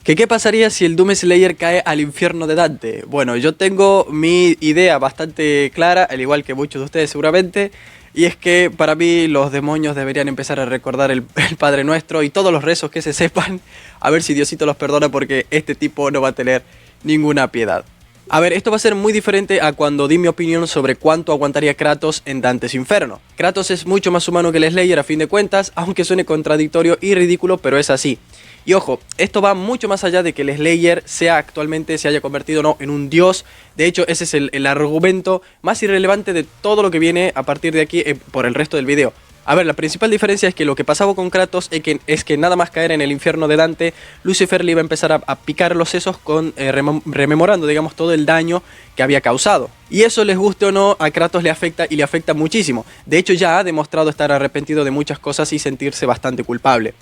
¿Que qué pasaría si el Doom Slayer cae al infierno de Dante? Bueno, yo tengo mi idea bastante clara, al igual que muchos de ustedes seguramente, y es que para mí los demonios deberían empezar a recordar el Padre Nuestro y todos los rezos que se sepan, a ver si Diosito los perdona porque este tipo no va a tener ninguna piedad. A ver, esto va a ser muy diferente a cuando di mi opinión sobre cuánto aguantaría Kratos en Dante's Inferno. Kratos es mucho más humano que el Slayer a fin de cuentas, aunque suene contradictorio y ridículo, pero es así. Y ojo, esto va mucho más allá de que el Slayer actualmente se haya convertido o no en un dios. De hecho, ese es el argumento más irrelevante de todo lo que viene a partir de aquí por el resto del video. A ver, la principal diferencia es que lo que pasaba con Kratos es que nada más caer en el infierno de Dante, Lucifer le iba a empezar a picar los sesos rememorando, digamos, todo el daño que había causado. Y eso, les guste o no, a Kratos le afecta y le afecta muchísimo. De hecho, ya ha demostrado estar arrepentido de muchas cosas y sentirse bastante culpable.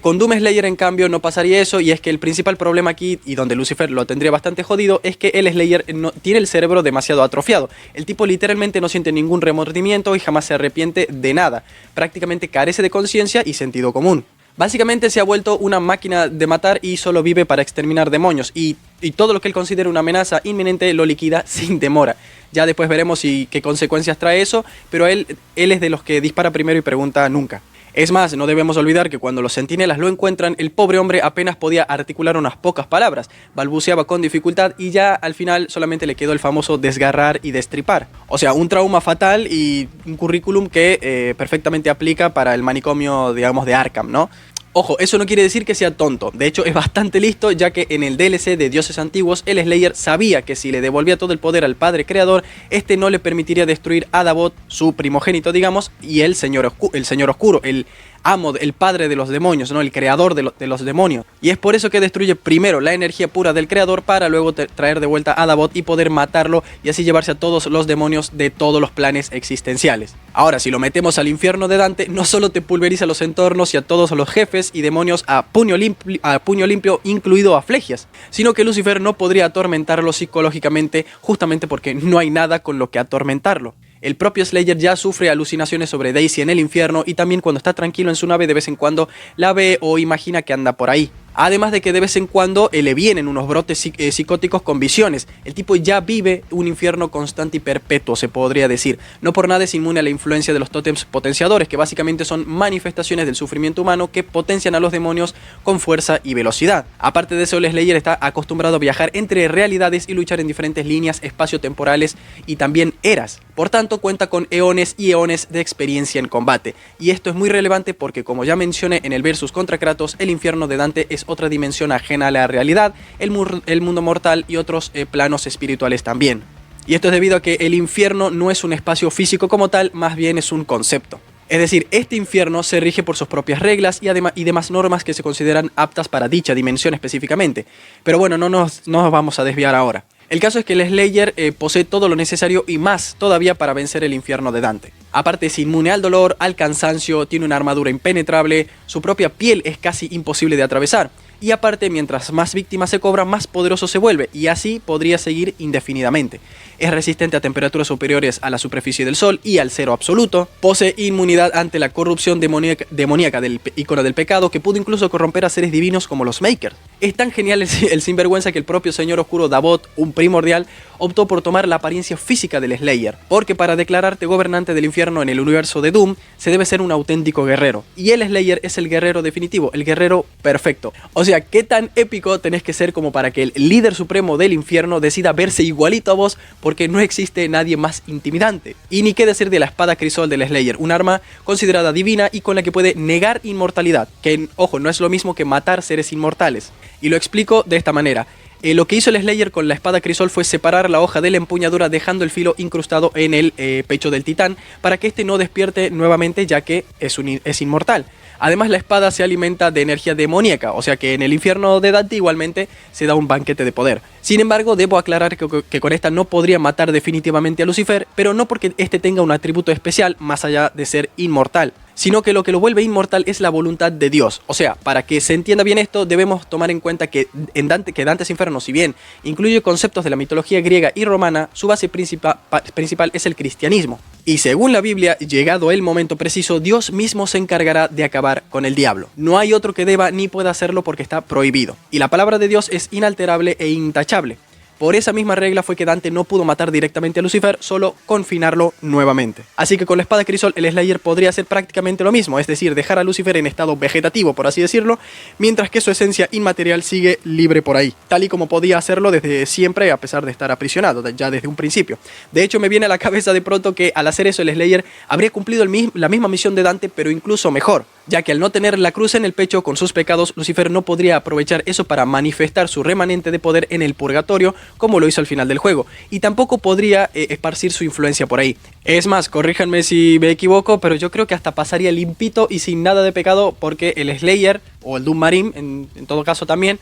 Con Doom Slayer en cambio no pasaría eso, y es que el principal problema aquí, y donde Lucifer lo tendría bastante jodido, es que el Slayer no, tiene el cerebro demasiado atrofiado. El tipo literalmente no siente ningún remordimiento y jamás se arrepiente de nada. Prácticamente carece de conciencia y sentido común. Básicamente se ha vuelto una máquina de matar y solo vive para exterminar demonios, y todo lo que él considera una amenaza inminente lo liquida sin demora. Ya después veremos qué consecuencias trae eso, pero él es de los que dispara primero y pregunta nunca. Es más, no debemos olvidar que cuando los centinelas lo encuentran, el pobre hombre apenas podía articular unas pocas palabras, balbuceaba con dificultad y ya al final solamente le quedó el famoso desgarrar y destripar. O sea, un trauma fatal y un currículum que perfectamente aplica para el manicomio, digamos, de Arkham, ¿no? Ojo, eso no quiere decir que sea tonto, de hecho es bastante listo, ya que en el DLC de Dioses Antiguos, el Slayer sabía que si le devolvía todo el poder al Padre Creador, este no le permitiría destruir a Dabot, su primogénito, digamos, y el Señor Oscuro, el amo, el padre de los demonios, ¿no? El creador de los demonios. Y es por eso que destruye primero la energía pura del creador para luego traer de vuelta a Dabot y poder matarlo y así llevarse a todos los demonios de todos los planes existenciales. Ahora, si lo metemos al infierno de Dante, no solo te pulveriza los entornos y a todos los jefes y demonios a puño limpio, incluido a Flegias, sino que Lucifer no podría atormentarlo psicológicamente justamente porque no hay nada con lo que atormentarlo. El propio Slayer ya sufre alucinaciones sobre Daisy en el infierno y también cuando está tranquilo en su nave de vez en cuando la ve o imagina que anda por ahí. Además de que de vez en cuando le vienen unos brotes psicóticos con visiones. El tipo ya vive un infierno constante y perpetuo, se podría decir. No por nada es inmune a la influencia de los tótems potenciadores, que básicamente son manifestaciones del sufrimiento humano que potencian a los demonios con fuerza y velocidad. Aparte de eso, el Slayer está acostumbrado a viajar entre realidades y luchar en diferentes líneas espaciotemporales y también eras. Por tanto, cuenta con eones y eones de experiencia en combate. Y esto es muy relevante porque, como ya mencioné en el versus contra Kratos, el infierno de Dante es otra dimensión ajena a la realidad, el mundo mortal y otros planos espirituales también. Y esto es debido a que el infierno no es un espacio físico como tal, más bien es un concepto. Es decir, este infierno se rige por sus propias reglas y demás normas que se consideran aptas para dicha dimensión específicamente. Pero bueno, no nos vamos a desviar ahora. El caso es que el Slayer posee todo lo necesario y más todavía para vencer el infierno de Dante. Aparte es inmune al dolor, al cansancio, tiene una armadura impenetrable, su propia piel es casi imposible de atravesar. Y aparte, mientras más víctimas se cobra, más poderoso se vuelve, y así podría seguir indefinidamente. Es resistente a temperaturas superiores a la superficie del sol y al cero absoluto. Posee inmunidad ante la corrupción demoníaca del icono del pecado, que pudo incluso corromper a seres divinos como los Makers. Es tan genial el sinvergüenza que el propio Señor Oscuro Dabot, un primordial, optó por tomar la apariencia física del Slayer, porque para declararte gobernante del infierno en el universo de Doom, se debe ser un auténtico guerrero. Y el Slayer es el guerrero definitivo, el guerrero perfecto. O sea, ¿qué tan épico tenés que ser como para que el líder supremo del infierno decida verse igualito a vos? Porque no existe nadie más intimidante. Y ni qué decir de la espada crisol del Slayer, un arma considerada divina y con la que puede negar inmortalidad, que, ojo, no es lo mismo que matar seres inmortales. Y lo explico de esta manera. Lo que hizo el Slayer con la espada crisol fue separar la hoja de la empuñadura dejando el filo incrustado en el pecho del titán para que este no despierte nuevamente, ya que es inmortal. Además, la espada se alimenta de energía demoníaca, o sea que en el infierno de Dante igualmente se da un banquete de poder. Sin embargo, debo aclarar que con esta no podría matar definitivamente a Lucifer, pero no porque este tenga un atributo especial más allá de ser inmortal, sino que lo vuelve inmortal es la voluntad de Dios. O sea, para que se entienda bien esto, debemos tomar en cuenta que Dante's Inferno, si bien incluye conceptos de la mitología griega y romana, su base principal es el cristianismo. Y según la Biblia, llegado el momento preciso, Dios mismo se encargará de acabar con el diablo. No hay otro que deba ni pueda hacerlo porque está prohibido. Y la palabra de Dios es inalterable e intachable. Por esa misma regla fue que Dante no pudo matar directamente a Lucifer, solo confinarlo nuevamente. Así que con la espada crisol el Slayer podría hacer prácticamente lo mismo, es decir, dejar a Lucifer en estado vegetativo, por así decirlo, mientras que su esencia inmaterial sigue libre por ahí, tal y como podía hacerlo desde siempre a pesar de estar aprisionado, ya desde un principio. De hecho, me viene a la cabeza de pronto que al hacer eso el Slayer habría cumplido la misma misión de Dante, pero incluso mejor, ya que al no tener la cruz en el pecho con sus pecados, Lucifer no podría aprovechar eso para manifestar su remanente de poder en el purgatorio, como lo hizo al final del juego, y tampoco podría esparcir su influencia por ahí. Es más, corríjanme si me equivoco, pero yo creo que hasta pasaría limpito y sin nada de pecado, porque el Slayer, o el Doom Marine, en todo caso también,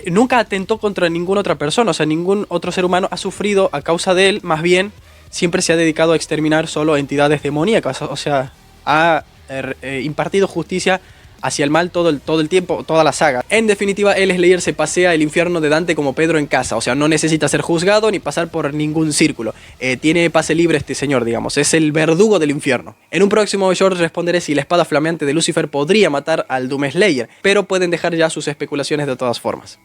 nunca atentó contra ninguna otra persona, o sea, ningún otro ser humano ha sufrido a causa de él, más bien, siempre se ha dedicado a exterminar solo entidades demoníacas, o sea, ha impartido justicia hacia el mal todo el tiempo, toda la saga. En definitiva, el Slayer se pasea el infierno de Dante como Pedro en casa, o sea, no necesita ser juzgado ni pasar por ningún círculo. Tiene pase libre este señor, digamos, es el verdugo del infierno. En un próximo short responderé si la espada flameante de Lucifer podría matar al Doom Slayer, pero pueden dejar ya sus especulaciones de todas formas.